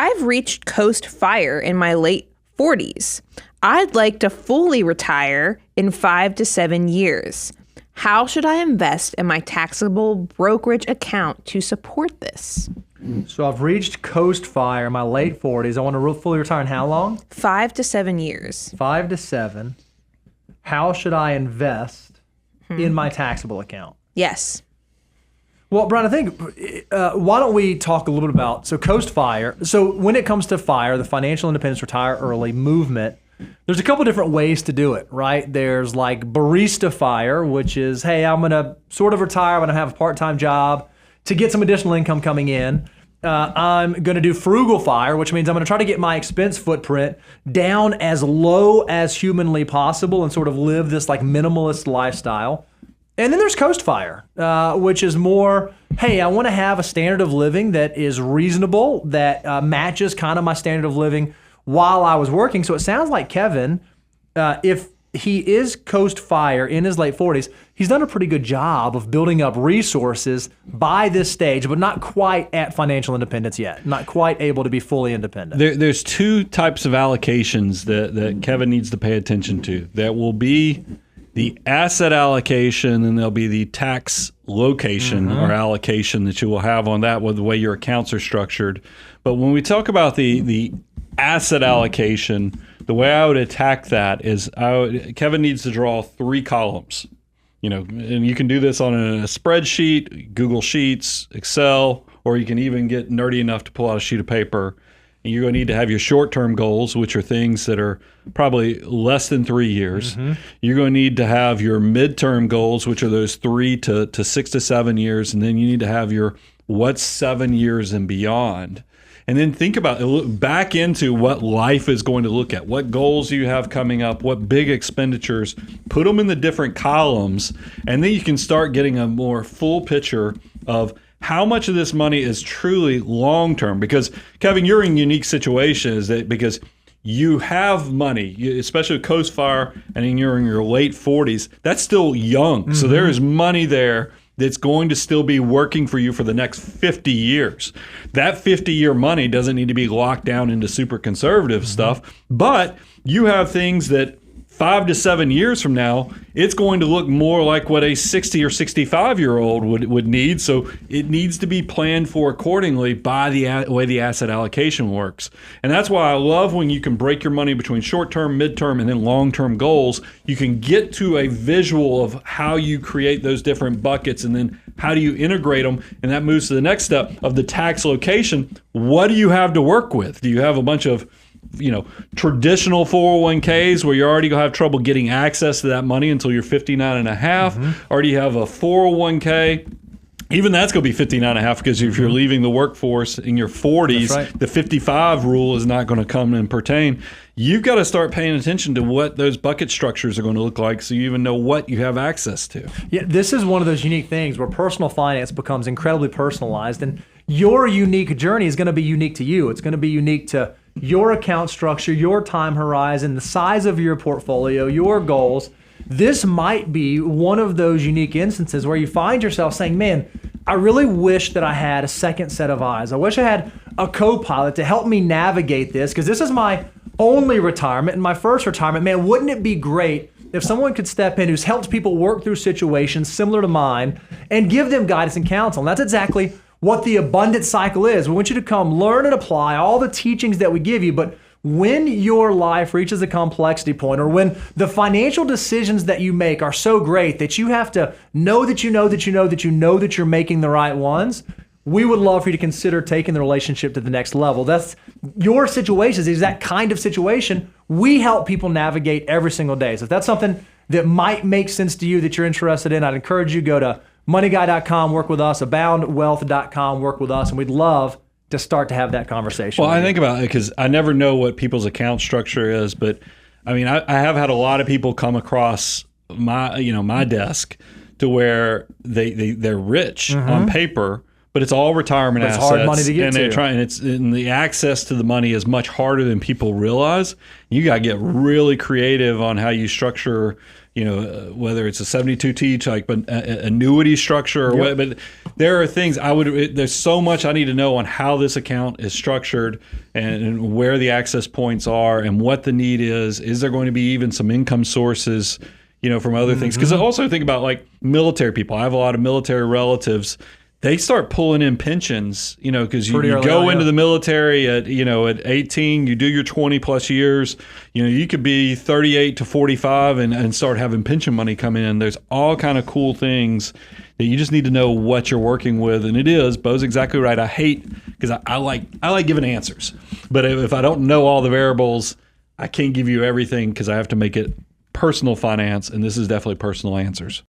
I've reached coast fire in my late 40s. I'd like to fully retire in 5 to 7 years. How should I invest in my taxable brokerage account to support this? So I've reached coast fire in my late 40s. I want to fully retire in how long? 5 to 7 years. 5 to 7. How should I invest in my taxable account? Yes. Well, Brian, I think, why don't we talk a little bit about, so coast fire. So when it comes to fire, the financial independence retire early movement, there's a couple different ways to do it, right? There's like barista fire, which is, hey, I'm going to sort of retire. I'm going to have a part-time job to get some additional income coming in. I'm going to do frugal fire, which means I'm going to try to get my expense footprint down as low as humanly possible and sort of live this like minimalist lifestyle. And then there's coast fire, which is more, hey, I want to have a standard of living that is reasonable, that matches kind of my standard of living while I was working. So it sounds like Kevin, if he is coast fire in his late 40s, he's done a pretty good job of building up resources by this stage, but not quite at financial independence yet, not quite able to be fully independent. There's two types of allocations that Kevin needs to pay attention to. That will be the asset allocation, and there'll be the tax location or allocation that you will have on that with the way your accounts are structured. But when we talk about the asset allocation, the way I would attack that is Kevin needs to draw 3 columns. And you can do this on a spreadsheet, Google Sheets, Excel, or you can even get nerdy enough to pull out a sheet of paper. And you're going to need to have your short-term goals, which are things that are probably less than 3 years. You're going to need to have your midterm goals, which are those 3 to 6 to 7 years. And then you need to have your what's 7 years and beyond. And then think about look back into what life is going to look at, what goals you have coming up, what big expenditures, put them in the different columns, and then you can start getting a more full picture of how much of this money is truly long-term. Because, Kevin, you're in a unique situation because you have money, especially with coast fire, and then you're in your late 40s. That's still young. So there is money there that's going to still be working for you for the next 50 years. That 50-year money doesn't need to be locked down into super conservative stuff, but you have things that 5 to 7 years from now, it's going to look more like what a 60 or 65-year-old would need. So it needs to be planned for accordingly by the way the asset allocation works. And that's why I love when you can break your money between short-term, midterm, and then long-term goals. You can get to a visual of how you create those different buckets and then how do you integrate them. And that moves to the next step of the tax location. What do you have to work with? Do you have a bunch of traditional 401ks where you're already going to have trouble getting access to that money until you're 59 and a half? Or do you have a 401k? Even that's going to be 59 and a half because if you're leaving the workforce in your 40s, the 55 rule is not going to come and pertain. You've got to start paying attention to what those bucket structures are going to look like so you even know what you have access to. Yeah, this is one of those unique things where personal finance becomes incredibly personalized, and your unique journey is going to be unique to you. It's going to be unique to your account structure, your time horizon, the size of your portfolio, your goals. This might be one of those unique instances where you find yourself saying, man, I really wish that I had a second set of eyes. I wish I had a co-pilot to help me navigate this because this is my only retirement and my first retirement. Man, wouldn't it be great if someone could step in who's helped people work through situations similar to mine and give them guidance and counsel? And that's exactly what the abundance cycle is. We want you to come learn and apply all the teachings that we give you, but when your life reaches a complexity point or when the financial decisions that you make are so great that you have to know that you're making the right ones, we would love for you to consider taking the relationship to the next level. That's your situation is that kind of situation we help people navigate every single day. So if that's something that might make sense to you that you're interested in, I'd encourage you go to moneyguy.com, work with us, aboundwealth.com, work with us, and we'd love to start to have that conversation. Well, I think about it because I never know what people's account structure is, but I mean, I have had a lot of people come across my desk to where they're rich on paper, but it's all retirement assets. It's hard money to get to. And the access to the money is much harder than people realize. You got to get really creative on how you structure whether it's a 72T like but annuity structure or what, but there are things there's so much I need to know on how this account is structured and where the access points are and what the need is. Is there going to be even some income sources, from other things? Because I also think about like military people. I have a lot of military relatives. They start pulling in pensions, because you go into the military at 18, you do your 20 plus years, you could be 38 to 45 and start having pension money come in. There's all kind of cool things that you just need to know what you're working with. And it is, Bo's exactly right. I hate, because I like giving answers, but if I don't know all the variables, I can't give you everything because I have to make it personal finance. And this is definitely personal answers.